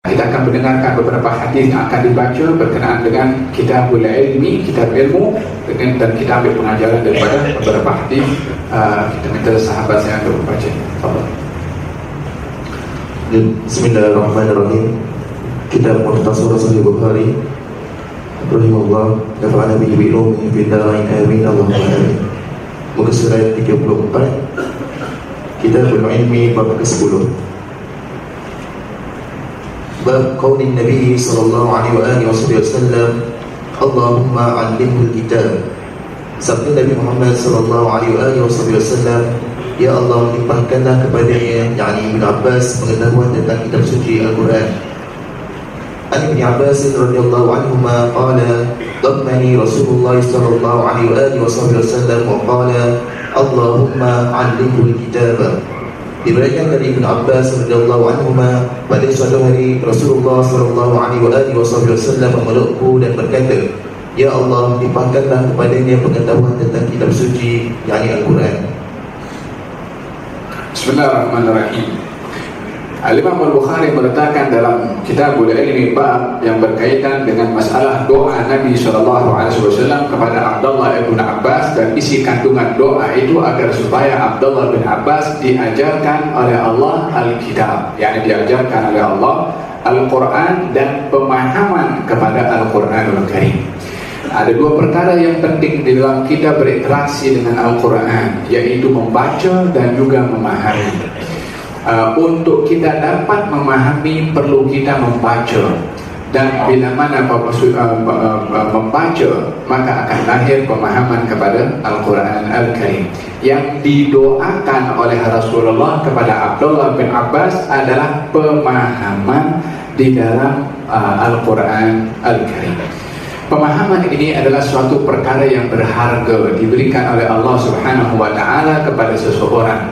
Kita akan mendengarkan beberapa hadis yang akan dibaca berkenaan dengan kitabul ilmi, kitab ilmu, dan kita ambil pengajaran daripada beberapa hadis. Kita minta sahabat saya untuk membaca. Bismillahirrahmanirrahim. Kitab Mukhtasar Sahih Bukhari rahimahullah, nafa'ana bihi bi ilmihi fid darain amin Allahumma amin. Muka surat 34, Kitabul Ilmi bab ke-10. Bab qaulin Nabi sallallahu alaihi wasallam, Allahumma 'allimhul kitab. Sabda Nabi Muhammad sallallahu alaihi wasallam, ya Allah, limpahkanlah kepadanya, yakni Ibn Abbas, pengetahuan tentang kitab suci Al-Quran. An Ibn Abbas radhiyallahu anhuma qala dhammani Rasulullah sallallahu alaihi wasallam wa qala Allahumma 'allimhul kitab. Diberikan dari Ibn Abbas radhiyallahu anhuma, pada suatu hari Rasulullah sallallahu alaihi wasallam memelukku dan berkata, ya Allah, limpahkanlah kepadanya pengetahuan tentang kitab suci, yakni Al-Quran. Bismillahirrahmanirrahim. Al-Imam Al-Bukhari meletakkan dalam Kitabul Ilmi bab yang berkaitan dengan masalah doa Nabi SAW kepada Abdullah bin Abbas, dan isi kandungan doa itu agar supaya Abdullah bin Abbas diajarkan oleh Allah Al-Kitab, yakni diajarkan oleh Allah Al-Quran dan pemahaman kepada Al-Quranul Karim. Ada dua perkara yang penting di dalam kita berinteraksi dengan Al-Quran, yaitu membaca dan juga memahami. Untuk kita dapat memahami perlu kita membaca, dan bila mana membaca maka akan lahir pemahaman kepada Al-Quran Al-Karim. Yang didoakan oleh Rasulullah kepada Abdullah bin Abbas adalah pemahaman di dalam Al-Quran Al-Karim. Pemahaman ini adalah suatu perkara yang berharga diberikan oleh Allah Subhanahu wa Ta'ala kepada seseorang,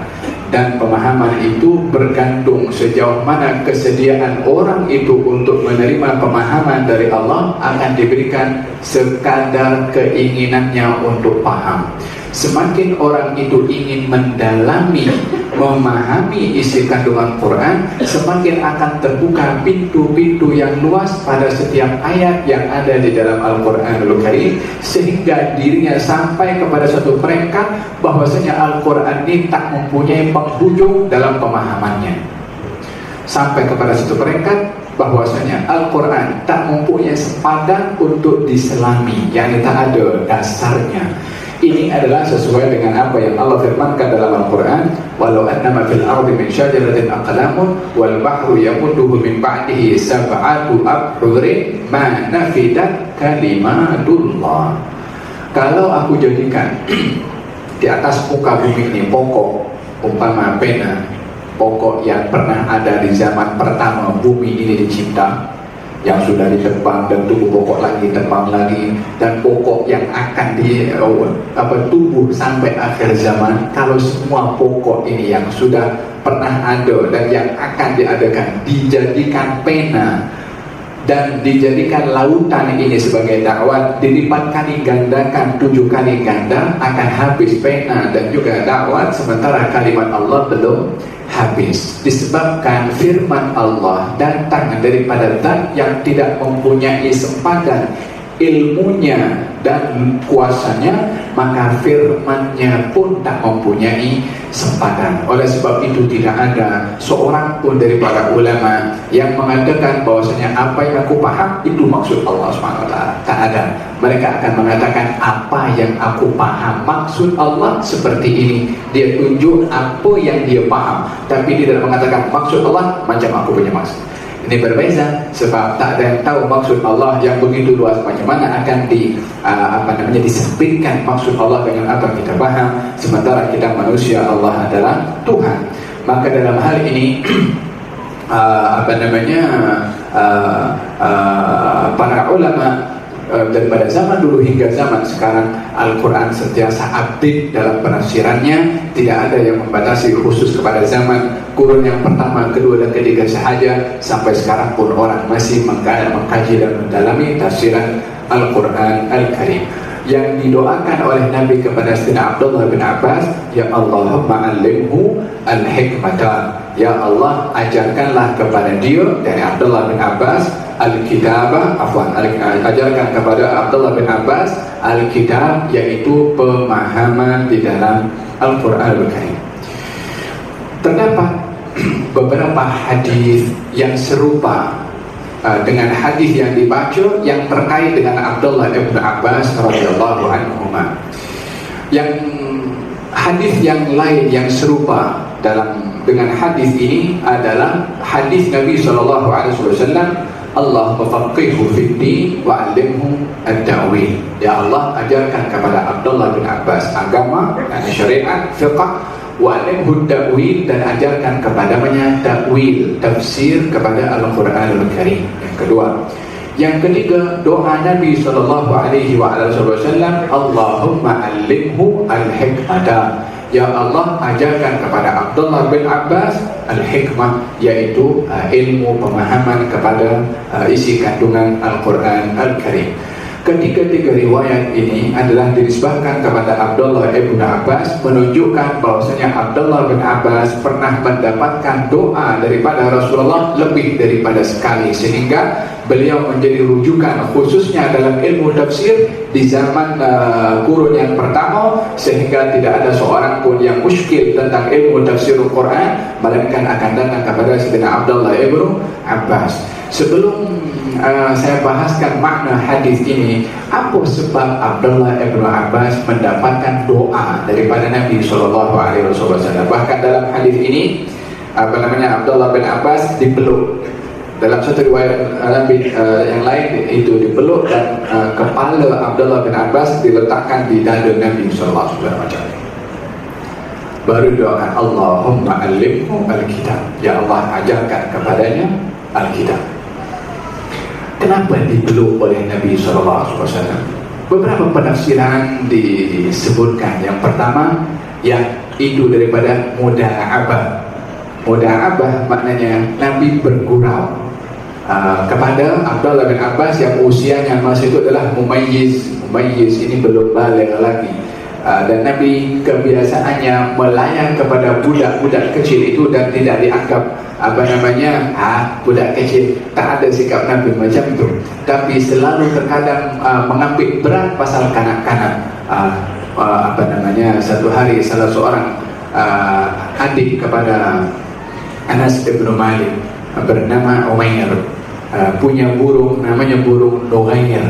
dan pemahaman itu bergantung sejauh mana kesediaan orang itu untuk menerima pemahaman dari Allah akan diberikan sekadar keinginannya untuk paham. Semakin orang itu ingin mendalami, memahami isi kandungan Quran, semakin akan terbuka pintu-pintu yang luas pada setiap ayat yang ada di dalam Al-Quranul Karim, sehingga dirinya sampai kepada satu peringkat bahwasanya Al-Quran ini tak mempunyai penghujung dalam pemahamannya. Sampai kepada satu peringkat bahwasanya Al-Quran tak mempunyai sepadan untuk diselami, yakni tak ada dasarnya. Ini adalah sesuai dengan apa yang Allah firmankan dalam Al-Quran, walau annama fil ardi min syajaratin aqlamun wal bahru yamudduhu min ba'dihi sab'atu abhurin ma nafidat kalimatullah. Kalau aku jadikan di atas muka bumi ini pokok umpama pena, pokok yang pernah ada di zaman pertama bumi ini dicipta, yang sudah ditebang dan tumbuh pokok lagi, tebang lagi, dan pokok yang akan tumbuh sampai akhir zaman. Kalau semua pokok ini yang sudah pernah ada dan yang akan diadakan dijadikan pena dan dijadikan lautan ini sebagai dakwah, dilipat kali gandakan 7 kali ganda, akan habis pena dan juga dakwah, sementara kalimat Allah belum habis. Disebabkan firman Allah datang daripada zat yang tidak mempunyai sempadan ilmunya dan kuasanya, maka firmannya pun tak mempunyai sempadan. Oleh sebab itu tidak ada seorang pun daripada ulama yang mengatakan bahwasanya apa yang aku paham itu maksud Allah SWT. Tak ada. Mereka akan mengatakan apa yang aku paham maksud Allah seperti ini. Dia tunjuk apa yang dia paham, tapi dia tidak mengatakan maksud Allah macam aku punya maksud. Ini berbeza, sebab tak ada yang tahu maksud Allah yang begitu luas macam mana akan disempitkan maksud Allah dengan apa yang kita paham, sementara kita manusia, Allah adalah Tuhan. Maka dalam hal ini para ulama daripada zaman dulu hingga zaman sekarang, Al-Quran sentiasa update dalam penafsirannya. Tidak ada yang membatasi khusus kepada zaman kurun yang pertama, kedua dan ketiga sahaja. Sampai sekarang pun orang masih mengkaji dan mendalami tafsiran Al-Quran Al-Karim. Yang didoakan oleh Nabi kepada Sayyidina Abdullah bin Abbas, ya Allahumma allimhu al-hikmata, ya Allah ajarkanlah kepada dia, dari Abdullah bin Abbas, ajarkan kepada Abdullah bin Abbas Al-Kitab, yaitu pemahaman di dalam Al-Quranul Karim. Terdapat beberapa hadis yang serupa dengan hadis yang dibaca yang terkait dengan Abdullah bin Abbas radhiyallahu anhu. Yang hadis yang lain yang serupa dengan hadis ini adalah hadis Nabi sallallahu alaihi wasallam, Allah faqihu fid din wa 'allimhu at-ta'wil. Ya Allah ajarkan kepada Abdullah bin Abbas agama dan syariat, fiqh, wa 'allimhu at-ta'wil, dan ajarkan kepadanya ta'wil, tafsir kepada Al-Qur'anul Karim. Yang kedua. Yang ketiga, doa Nabi sallallahu alaihi wasallam, Allahumma 'allimhu al-hikmata. Ya Allah ajarkan kepada Abdullah bin Abbas al-hikmah, yaitu ilmu pemahaman kepada isi kandungan Al-Quran Al-Karim. Ketiga-tiga riwayat ini adalah dinisbahkan kepada Abdullah bin Abbas, menunjukkan bahwasanya Abdullah bin Abbas pernah mendapatkan doa daripada Rasulullah lebih daripada sekali, sehingga beliau menjadi rujukan khususnya dalam ilmu tafsir di zaman kurun yang pertama, sehingga tidak ada seorang pun yang muskil tentang ilmu tafsir Al-Quran melainkan akan datang kepada Sayyidina Abdullah bin Abbas. Sebelum saya bahaskan makna hadis ini, apa sebab Abdullah bin Abbas mendapatkan doa daripada Nabi SAW? Bahkan dalam hadis ini Abdullah bin Abbas dipeluk. Dalam satu riwayat Nabi yang lain itu dipeluk, dan kepala Abdullah bin Abbas diletakkan di dada Nabi SAW. Baru doakan, Allahumma 'allimhu al-kitab. Ya Allah ajarkan kepadanya Al-Kitab. Kenapa dipeluk oleh Nabi SAW? Beberapa penafsiran disebutkan. Yang pertama, itu daripada muda'abah. Muda'abah maknanya Nabi bergurau kepada Abdullah bin Abbas yang usianya masa itu adalah mumayyiz. Mumayyiz ini belum baligh lagi. Dan Nabi kebiasaannya melayan kepada budak-budak kecil itu dan tidak dianggap budak kecil. Tak ada sikap Nabi macam itu, tapi selalu terkadang mengambil berat pasal kanak-kanak. Satu hari salah seorang adik kepada Anas bin Malik bernama Umair punya burung namanya burung Nughair.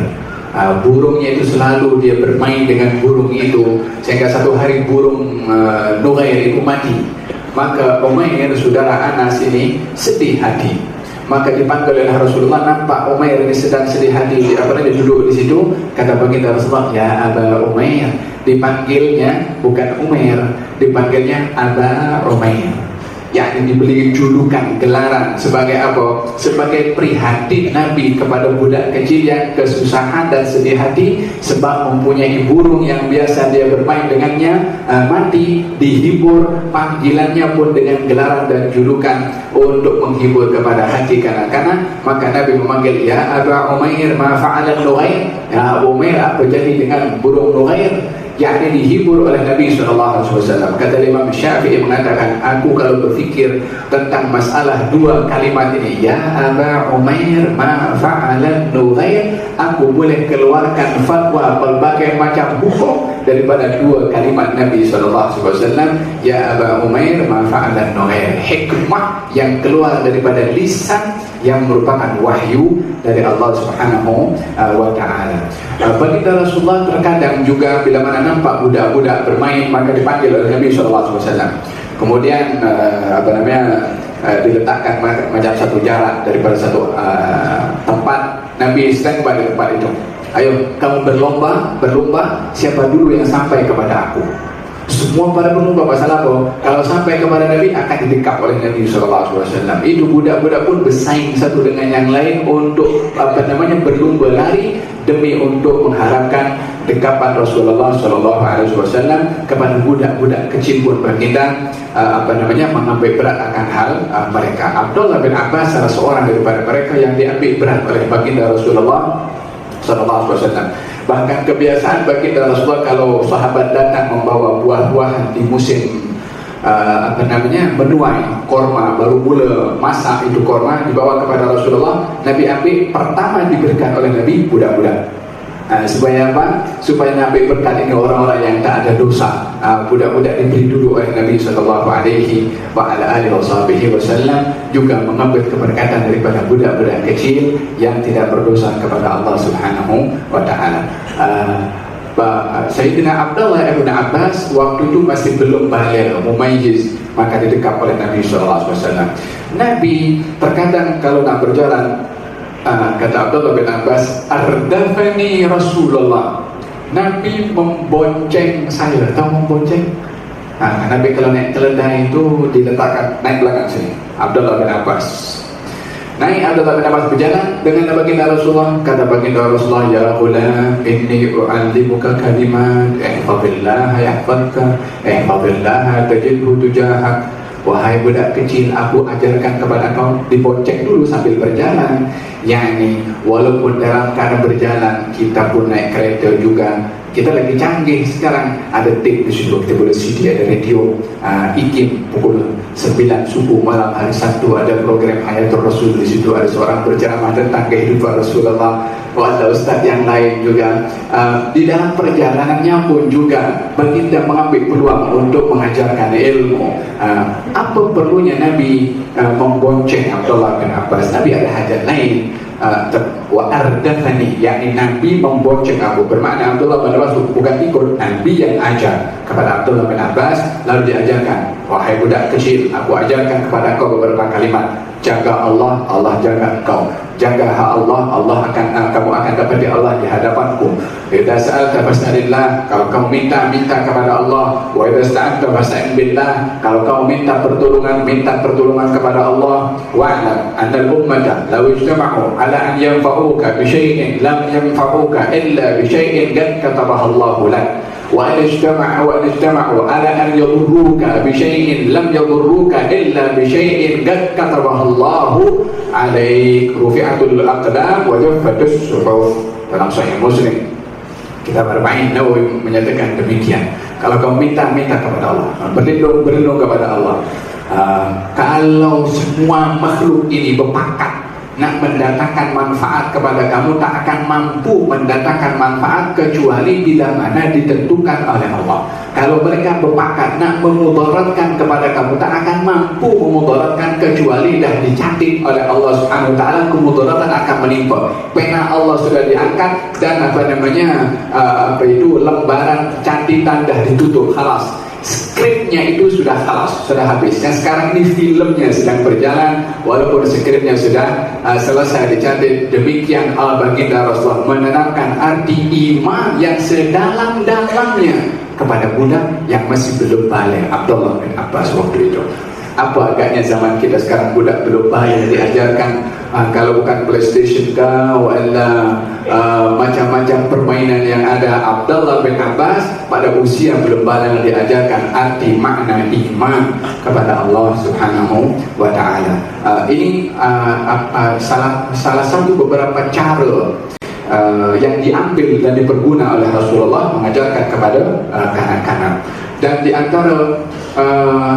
Burungnya itu selalu dia bermain dengan burung itu, sehingga satu hari burung Nughair itu mati. Maka Umair, saudara Anas ini, sedih hati. Maka dipanggil oleh Rasulullah, nampak Umair ini sedang sedih hati, dia duduk di situ. Kata baginda Rasulullah, ya Aba Umair. Dipanggilnya bukan Umair, dipanggilnya Aba Umair, yakni diberi julukan, gelaran sebagai apa? Sebagai prihatin Nabi kepada budak kecil yang kesusahan dan sedih hati sebab mempunyai burung yang biasa dia bermain dengannya mati, dihibur. Panggilannya pun dengan gelaran dan julukan untuk menghibur kepada hati kanak-kanak. Maka Nabi memanggil, ya Aba Umair, ma fa'ala Nughair. Ya Umair, apa jadi dengan burung Nughair? Yakni dihibur oleh Nabi SAW. Kata Imam Syafi'i mengatakan, aku kalau berfikir tentang masalah dua kalimat ini, ya Aba Umair ma fa'alan Nughair, aku boleh keluarkan fatwa berbagai macam hukum daripada dua kalimat Nabi SAW. Ya Aba Umair ma fa'alan Nughair, hikmah yang keluar daripada lisan yang merupakan wahyu dari Allah Subhanahu wa ta'ala. Baginda Rasulullah terkadang juga bila mana nampak budak-budak bermain, maka dipanggil oleh Nabi SAW. Kemudian diletakkan macam satu jarak daripada satu tempat. Nabi standby di tempat itu. Ayo kamu berlomba siapa dulu yang sampai kepada aku. Semua pada berlomba. Pasal apa? Kalau sampai kepada Nabi akan didekap oleh Nabi SAW. Itu budak-budak pun bersaing satu dengan yang lain untuk berlomba lari demi untuk mengharapkan dekapan Rasulullah SAW kepada budak-budak kecil pun berkita mengambil berat akan hal mereka. Abdullah bin Abbas salah seorang daripada mereka yang diambil berat oleh baginda Rasulullah SAW. Bahkan kebiasaan baginda Rasulullah kalau sahabat datang membawa buah-buahan di musim menuai korma, baru mula masak itu korma, dibawa kepada Rasulullah. Nabi ambil, pertama diberikan oleh Nabi budak-budak. Supaya apa? Supaya Nabi berkat ini orang-orang yang tak ada dosa. Budak-budak diberi dulu oleh Nabi SAW, juga mengambil keberkatan daripada budak-budak kecil yang tidak berdosa kepada Allah Subhanahu wa Ta'ala. Sayyidina Abdullah ibn Abbas waktu itu masih belum baligh, mumayyiz, maka didekap oleh Nabi SAW. Nabi terkadang kalau nak berjalan, kata Abdullah bin Abbas, ardafani Rasulullah, Nabi membonceng saya. Tahu membonceng? Nabi kalau naik keledai itu diletakkan naik belakang sini. Abdullah bin Abbas naik, Abdullah bin Abbas berjalan dengan baginda Rasulullah. Kata baginda Rasulullah, ya ghulam, inni u'allimuka kalimat, ihfazillah yahfazka, ihfazillah tajidhu tujahak. Wahai budak kecil, aku ajarkan kepada kau. Dibonceng dulu sambil berjalan. Yani walaupun dalam keadaan berjalan, kita pun naik kereta juga. Kita lagi canggih sekarang, ada tape di situ, kita boleh CD, ada radio. IKIM pukul 9 subuh malam hari Sabtu ada program Hayatul Rasul. Di situ ada seorang berceramah tentang kehidupan Rasulullah. Ada ustaz yang lain juga. Di dalam perjalanannya pun juga baginda mengambil peluang untuk mengajarkan ilmu. Apa perlunya Nabi membonceng Abdullah bin Abbas? Nabi ada hajat lain. Wa ardafani, yakni Nabi membonceng aku, bermakna Abdullah bin Abbas bukan ikut, Nabi yang ajar kepada Abdullah bin Abbas. Lalu diajarkan, wahai budak kecil, aku ajarkan kepada kau beberapa kalimat. Jaga Allah, Allah jaga kau. Jaga hak Allah, Allah akan kamu akan dapat di Allah di hadapanku. Idza sa'alta fas'alillah, kalau kamu minta kepada Allah. Wa idza sta'anta fasta'in billah, kalau kamu minta pertolongan kepada Allah. Wa'lam anna al-ummata law ijtama'u ala an yanfa'uka bi syai'in lam yanfa'uka illa bi syai'in qad katabahu Allah lak. وأن اجتمعوا على أن يضروك بشيء لم يضروك إلا بشيء قد كتبه الله عليك. رفعت الأقلام وجفت الصحف. Dalam Sahih Muslim, Kitab Arba'in Nawawi menyatakan demikian. Kalau kau minta kepada Allah, berlindung kepada Allah. Kalau semua makhluk ini berpakat nak mendatangkan manfaat kepada kamu, tak akan mampu mendatangkan manfaat kecuali bila mana ditentukan oleh Allah. Kalau mereka berpakat nak memudaratkan kepada kamu, tak akan mampu memudaratkan kecuali dah dicatat oleh Allah Subhanahu wa Ta'ala. Kemudaratan akan menimpa. Pena Allah sudah diangkat dan lembaran catatan dah ditutup, khalas. Skripnya itu sudah khalas, sudah habis. Yang sekarang ini filmnya sedang berjalan, walaupun skripnya sudah selesai dicatat. Demikian baginda Rasulullah menanamkan arti iman yang sedalam-dalamnya kepada budak yang masih belum baligh, Abdullah bin Abbas waktu itu. Apa agaknya zaman kita sekarang, budak belum baligh diajarkan kalau bukan PlayStation kau, macam-macam permainan yang ada. Abdullah bin Abbas pada usia belum baligh diajarkan arti makna iman kepada Allah Subhanahu wa Ta'ala. Ini salah satu beberapa cara yang diambil dan diperguna oleh Rasulullah mengajarkan kepada kanak-kanak. Dan di antara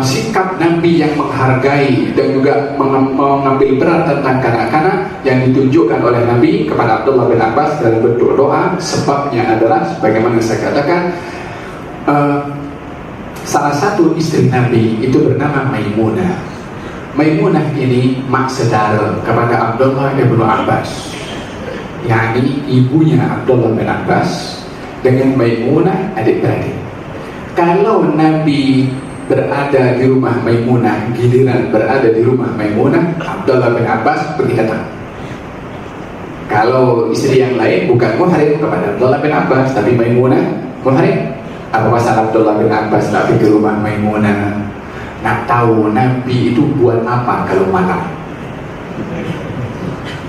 sikap Nabi yang menghargai dan juga mengambil berat tentang kanak-kanak yang ditunjukkan oleh Nabi kepada Abdullah bin Abbas dalam bentuk doa, sebabnya adalah sebagaimana saya katakan, salah satu istri Nabi itu bernama Maimunah. Maimunah ini mak saudara kepada Abdullah bin Abbas, yakni ibunya Abdullah bin Abbas dengan Maimunah adik-beradik. Kalau Nabi berada di rumah Maimunah, giliran berada di rumah Maimunah, Abdullah bin Abbas pergi datang. Kalau istri yang lain bukan muhrim kepada Abdullah bin Abbas, tapi Maimunah muhrim. Apa masalah Abdullah bin Abbas nak pergi ke rumah Maimunah? Nak tahu Nabi itu buat apa kalau malam?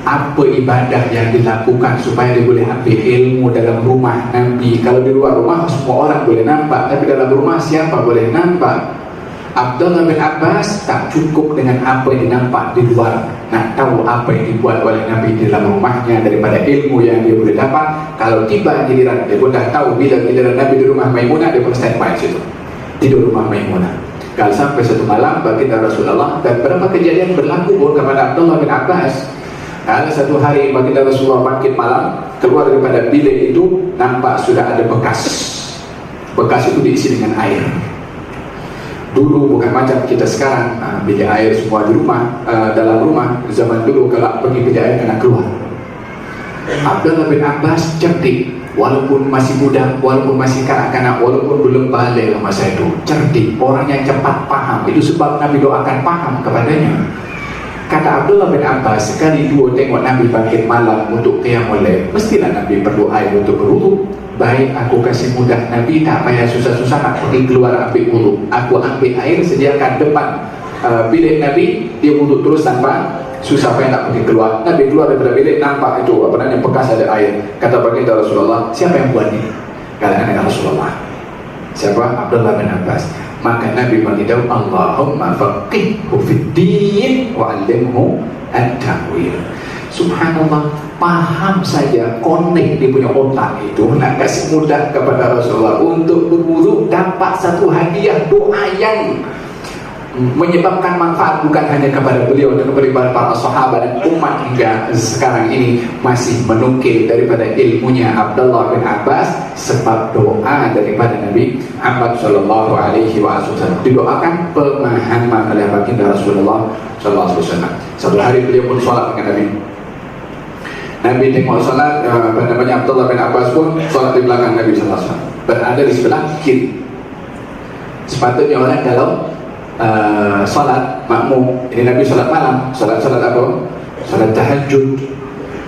Apa ibadah yang dilakukan supaya dia boleh ambil ilmu dalam rumah Nabi? Kalau di luar rumah semua orang boleh nampak, tapi dalam rumah siapa boleh nampak? Abdullah bin Abbas tak cukup dengan apa yang dinampak di luar. Nak tahu apa yang dibuat oleh Nabi di dalam rumahnya daripada ilmu yang dia boleh dapat. Kalau tiba giliran, dia pun dah tahu bila giliran Nabi di rumah Maimunah, dia pun standby situ, tidur rumah Maimunah. Kalau sampai satu malam baginda Rasulullah, dan berapa kejadian berlaku pun kepada Abdullah bin Abbas. Ada satu hari baginda Rasulullah bangkit malam, keluar daripada bilik itu, nampak sudah ada bekas. Bekas itu diisi dengan air. Dulu bukan macam kita sekarang, bilik air semua di rumah, dalam rumah. Zaman dulu kalau pergi bilik air kena keluar. Abdullah bin Abbas cerdik, walaupun masih muda, walaupun masih kanak-kanak, walaupun belum balik masa itu, cerdik, orang yang cepat paham. Itu sebab Nabi doakan paham kepadanya. Kata Abdullah bin Abbas, sekali dua tengok Nabi bangkit malam untuk qiyamul lail, mestilah Nabi perlu air untuk berwudu. Baik, aku kasih mudah Nabi, tak payah susah-susah nak pergi keluar ambil wudu. Aku ambil air, sediakan depan bilik Nabi, dia wudu terus tanpa susah payah nak pergi keluar. Nabi keluar daripada bilik, nampak itu bekas ada air. Kata baginda Rasulullah, siapa yang buat ini? Kata anak Rasulullah. Siapa? Abdullah bin Abbas. Maka Nabi beritahu, Allahumma faqihhu fid-din wa 'allimhu at-ta'wil. Subhanallah, paham saja, connect dia punya otak itu, nak kasih mudah kepada Rasulullah untuk berwudu, dapat satu hadiah doa yang menyebabkan manfaat bukan hanya kepada beliau dan kepada para sahabat dan umat hingga sekarang ini masih menukil daripada ilmunya Abdullah bin Abbas, sebab doa daripada Nabi Muhammad sallallahu alaihi wasallam didoakan pemahaman oleh baginda Rasulullah sallallahu alaihi wasallam. Satu hari beliau pun salat dengan Nabi. Nabi tengok salat, Abdullah bin Abbas pun salat di belakang Nabi sallallahu alaihi wasallam, berada di sebelah kiri. Sepatutnya orang kalau salat makmum, ini Nabi salat malam, salat apa? Salat tahajud.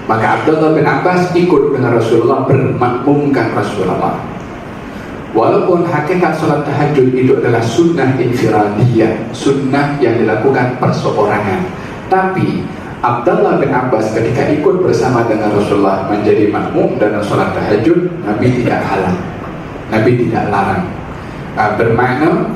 Maka Abdullah bin Abbas ikut dengan Rasulullah, bermakmumkan Rasulullah. Walaupun hakikat salat tahajud itu adalah sunnah infiradiyah, sunnah yang dilakukan perseorangan, tapi Abdullah bin Abbas ketika ikut bersama dengan Rasulullah menjadi makmum dalam salat tahajud, Nabi tidak halang, Nabi tidak larang. Bermakna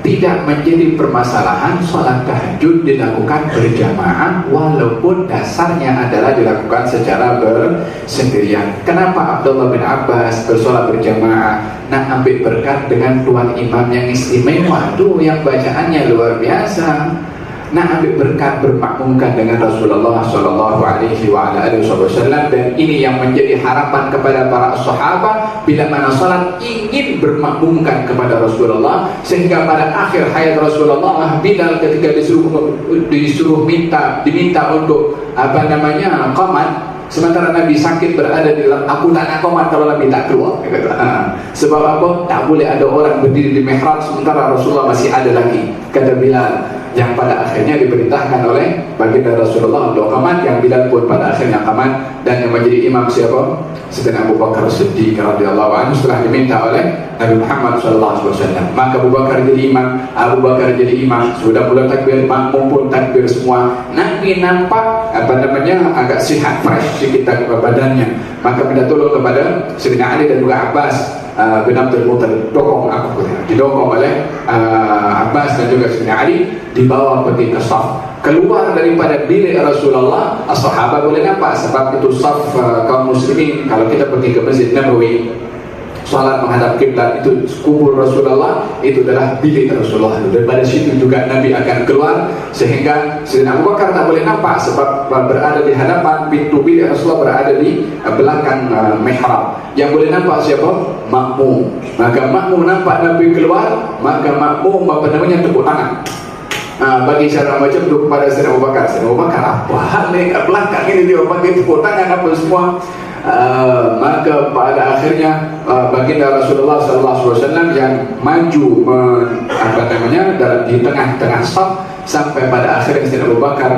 tidak menjadi permasalahan salat tahajud dilakukan berjamaah, walaupun dasarnya adalah dilakukan secara bersendirian. Kenapa Abdullah bin Abbas bersolat berjamaah? Nak ambil berkat dengan tuan imam yang istimewa tu, yang bacaannya luar biasa. Nak ambil berkat bermakmumkan dengan Rasulullah sallallahu alaihi wasallam, dan ini yang menjadi harapan kepada para sahabat bila mana salat ingin bermakmumkan kepada Rasulullah, sehingga pada akhir hayat Rasulullah, Bilal ketika disuruh diminta untuk qamat, sementara Nabi sakit berada di dalam, aku tak nak qamat kalau Nabi tak keluar. Dia kata, sebab apa? Tak boleh ada orang berdiri di mihrab sementara Rasulullah masih ada lagi. Kata Bilal, yang pada akhirnya diperintahkan oleh baginda Rasulullah untuk qamat, yang Bilal pun pada akhirnya qamat, dan yang menjadi imam siapa? Sayyidina Abu Bakar Siddiq radhiyallahu anhu setelah diminta oleh Nabi Muhammad sallallahu alaihi wasallam. Maka Abu Bakar jadi imam, Abu Bakar jadi imam, sudah mula takbir, makmum pun takbir semua. Nabi nampak agak sihat, fresh sikit badannya. Maka minta tolong kepada Sayyidina Ali dan juga Abbas bin Abdul Muttalib, didokong oleh Abbas dan juga Sayyidina Ali, dibawa pergi ke saf. Keluar daripada bilik Rasulullah, sahabat boleh nampak, sebab itu saf kaum muslimin. Kalau kita pergi ke Masjid Nabawi, salat menghadap kiblat, itu kubur Rasulullah, itu adalah bilik Rasulullah. Daripada situ juga Nabi akan keluar, sehingga Sayyidina Abu Bakar tak boleh nampak sebab berada di hadapan pintu bilik Rasulullah, berada di belakang mihrab. Yang boleh nampak siapa? Makmum. Maka makmum nampak Nabi keluar, maka makmum tepuk tangan, bagi cara macam itu kepada Sayyidina Abu Bakar. Sayyidina Abu Bakar, apa hal ni kat belakang ini, dia bagi tepuk tangan apa semua. Maka pada akhirnya baginda Rasulullah sallallahu alaihi wasallam yang maju di tengah-tengah saf, sampai pada akhirnya Sayyidina Abu Bakar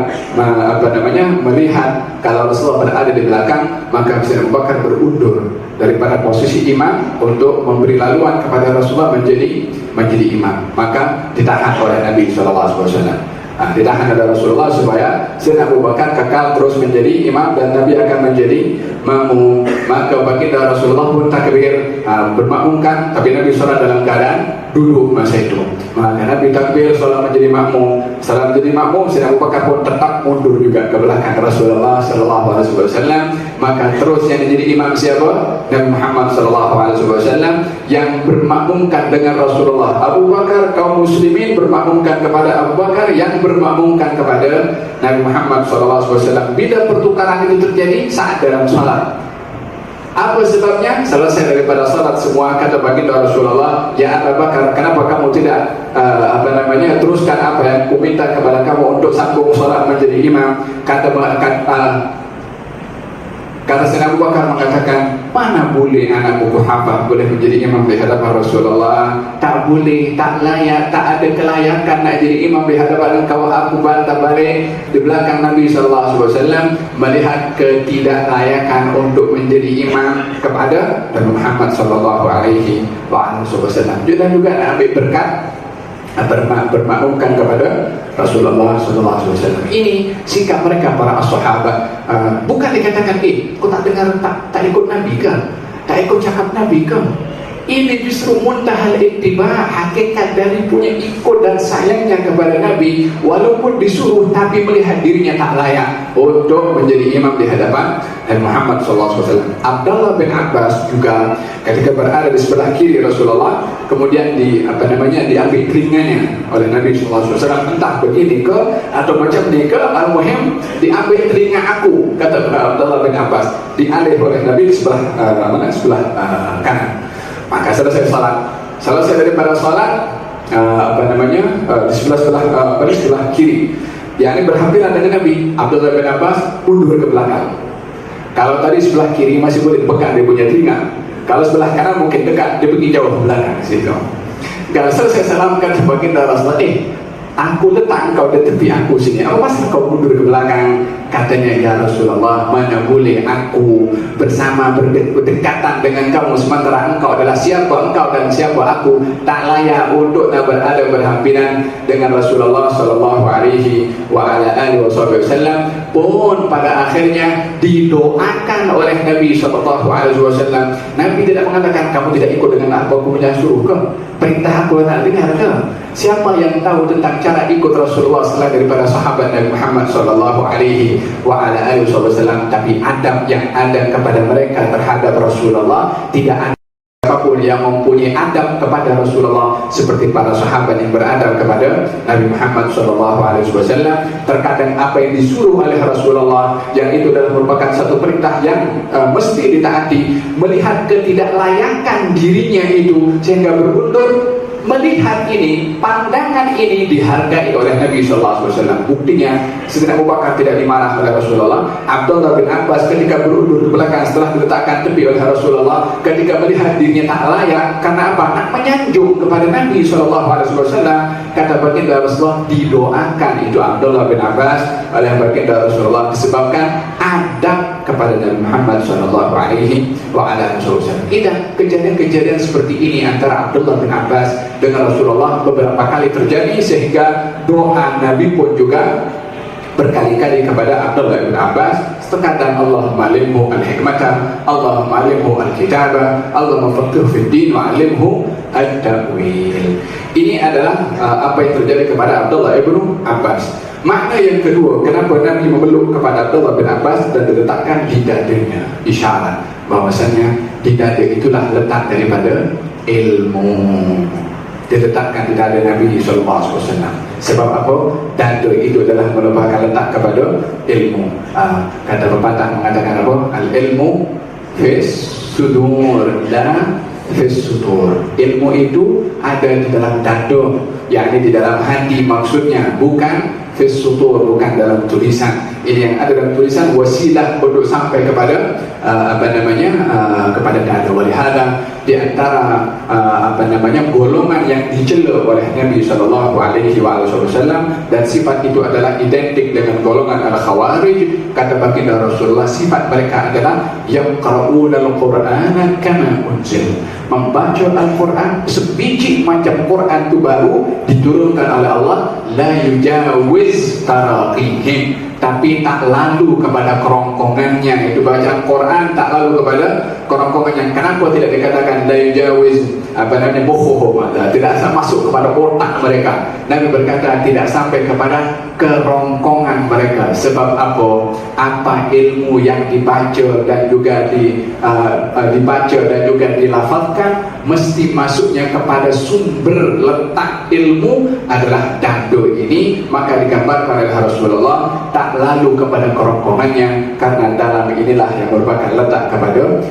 melihat kalau Rasulullah berada di belakang, maka Sayyidina Abu Bakar berundur daripada posisi imam untuk memberi laluan kepada Rasulullah menjadi imam. Maka ditahan oleh Nabi sallallahu alaihi wasallam. Ditahan oleh Rasulullah supaya Sayyidina Abu Bakar kekal terus menjadi imam dan Nabi akan menjadi makmum. Maka baginda Rasulullah pun takbir bermakmumkan, tapi Nabi sholat dalam keadaan duduk masa itu. Maka Nabi takbir sholat menjadi makmum. Setelah menjadi makmum, Sayyidina Abu Bakar pun tetap mundur juga ke belakang Rasulullah sallallahu alaihi wasallam. maka terus yang jadi imam siapa? Nabi Muhammad SAW, yang bermakmumkan dengan Rasulullah. Abu Bakar, kaum muslimin bermakmumkan kepada Abu Bakar, yang bermakmumkan kepada Nabi Muhammad SAW. Bila pertukaran itu terjadi? Saat dalam salat. Apa sebabnya? Selesai daripada salat semua, kata baginda Rasulullah, ya Abu Bakar, kenapa kamu tidak teruskan apa yang aku minta kepada kamu untuk sambung salat menjadi imam? Kata Sayyidina Abu Bakar mengatakan, mana boleh anakku Kuhafah boleh menjadi imam di hadapan Rasulullah? Tak boleh, tak layak, tak ada kelayakan nak jadi imam di hadapan engkau. Aku bantah balik di belakang Nabi SAW, melihat ketidaklayakan untuk menjadi imam kepada Nabi Muhammad SAW. Dan juga nak ambil berkat, bermakmumkan kepada Rasulullah SAW. Ini sikap mereka para sahabat. Bukan dikatakan, kau tak dengar, tak ikut Nabi ke? Tak ikut cakap Nabi ke? Ini justru muntahal ittiba, hakikat dari punya ikut dan sayangnya kepada Nabi, walaupun disuruh tapi melihat dirinya tak layak untuk menjadi imam di hadapan Nabi Muhammad SAW. Abdullah bin Abbas juga ketika berada di sebelah kiri Rasulullah, kemudian diambil telinganya oleh Nabi SAW. Entah begini ke atau macam ni ke, al-muhim diambil telinga aku, kata Abdullah bin Abbas, dialih oleh Nabi di sebelah kanan. Maka selesai daripada salat, di sebelah kiri, yakni berhampiran dengan Nabi, Abdullah bin Abbas mundur ke belakang. Kalau tadi sebelah kiri masih boleh pegang dia punya telinga, kalau sebelah kanan mungkin dekat, dia pergi jauh ke belakang situ. Kalau selesai salam, kata baginda Rasulullah, aku letak engkau di tepi aku sini, apa pasal kau mundur ke belakang? Katanya, ya Rasulullah, mana boleh aku bersama berdekatan dengan kamu sementara engkau adalah siapa engkau dan siapa aku, tak layak untuk berada berhampiran dengan Rasulullah SAW. Pun pada akhirnya didoakan oleh Nabi SAW. Nabi tidak mengatakan, kamu tidak ikut dengan apa aku suruh ke? Perintah aku tak dengar ke? Siapa yang tahu tentang cara ikut Rasulullah selain daripada sahabat Nabi Muhammad SAW? Tapi adab yang ada kepada mereka terhadap Rasulullah, tidak ada siapapun yang mempunyai adab kepada Rasulullah seperti para sahabat yang beradab kepada Nabi Muhammad SAW. Terkadang apa yang disuruh oleh Rasulullah, yang itu adalah merupakan satu perintah yang mesti ditaati, melihat ketidaklayakan dirinya itu sehingga berundur. Melihat ini, pandangan ini dihargai oleh Nabi SAW. Buktinya, Sayyidina Abu Bakar tidak dimarah oleh Rasulullah. Abdullah bin Abbas ketika berundur ke belakang setelah diletakkan tepi oleh Rasulullah, ketika melihat dirinya tak layak, karena apa? Nak menyanjung kepada Nabi SAW. Kata baginda Rasulullah, didoakan itu Abdullah bin Abbas oleh baginda Rasulullah disebabkan adab kepada Nabi Muhammad SAW. Kejadian-kejadian seperti ini antara Abdullah bin Abbas dengan Rasulullah beberapa kali terjadi, sehingga doa Nabi pun juga berkali-kali kepada Abdullah bin Abbas. Terkadang Allahumma alimhu al-hikmata, Allahumma alimhu al-kitabah, Allahumma faqihhu fid din wa alimhu at-ta'wil. Ini adalah apa yang terjadi kepada Abdullah bin Abbas. Makna yang kedua, kenapa Nabi memeluk kepada Abdullah bin Abbas dan diletakkan di dadanya, isyarat bahwasanya di dada itulah letak daripada ilmu. Diletakkan di dada Nabi SAW. Sebab apa? Dada itu adalah merupakan letak kepada ilmu. Kata pepatah mengatakan apa? Al-ilmu fis sudur la fis sudur. Ilmu itu ada di dalam dada, yakni di dalam hati maksudnya, bukan fis sudur, bukan dalam tulisan. Ini yang ada dalam tulisan wasilah untuk sampai kepada kepada dada. Walihada di antara golongan yang dicela oleh Nabi SAW, dan sifat itu adalah identik dengan golongan al-khawarij. Kata baginda Rasulullah, sifat mereka adalah yaqra'una al-Qur'ana kama unzil, membaca Al-Quran sebiji macam Quran itu baru diturunkan oleh Allah, la yujawiz taraqihim, tapi tak lalu kepada kerongkongannya. Itu bacaan Quran tak lalu kepada kerongkongannya. Kenapa tidak dikatakan la yujawiz mukhuhum, tidak masuk kepada otak mereka? Nabi berkata tidak sampai kepada kerongkongan mereka. Sebab apa ilmu yang dibaca dan juga dibaca dan juga dilafazkan mesti masuknya kepada sumber letak ilmu adalah dadu ini. Maka digambarkan oleh Rasulullah tak lalu kepada kerongkongannya, karena dalam inilah yang merupakan letak kepada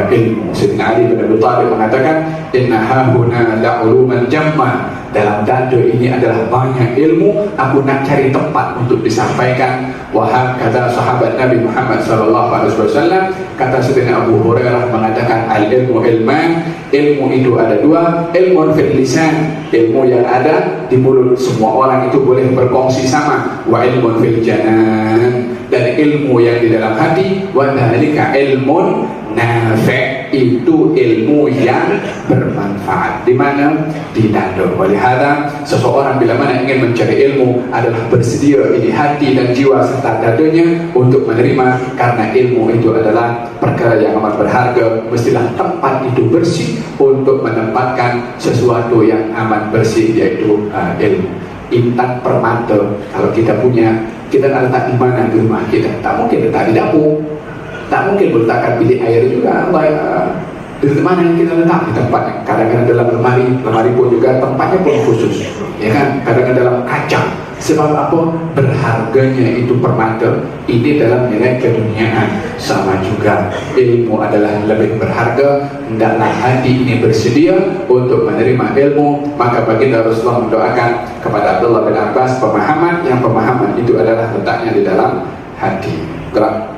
ilmu. Sayyidina Ali bin Abi Thalib mengatakan inna hahuna la'uluman jamma, dalam dadu ini adalah banyak ilmu, aku nak cari tempat untuk disampaikan. Wahab kata sahabat Nabi Muhammad SAW, kata Sayyidina Abu Hurairah mengatakan al-ilmu ilman, ilmu itu ada dua, ilmu fil lisan, ilmu yang ada di mulut, semua orang itu boleh berkongsi sama, wa ilmu fil janan, dan ilmu yang di dalam hati, wa dzalika ilmun nafi', itu ilmu yang bermanfaat. Di mana? Di dada. Oleh hada, seseorang bila mana ingin mencari ilmu adalah bersedia di hati dan jiwa serta dadanya untuk menerima, karena ilmu itu adalah perkara yang amat berharga. Mestilah tempat itu bersih untuk menempatkan sesuatu yang amat bersih, yaitu ilmu. Intan permata kalau kita punya, kita nak letak di mana di rumah kita? Tak mungkin letak di dapur, tak mungkin meletakkan bilik air juga. Di mana yang kita letak? Di tempatnya. Kadang-kadang dalam lemari pun juga tempatnya pun khusus, ya kan? Kadang-kadang dalam kaca. Sebab apa? Berharganya itu permata. Ini dalam nilai keduniaan. Sama juga ilmu adalah lebih berharga. Hendaklah hati ini bersedia untuk menerima ilmu. Maka baginda Rasulullah mendoakan kepada Abdullah bin Abbas pemahaman, yang pemahaman itu adalah letaknya di dalam hati. Gerak.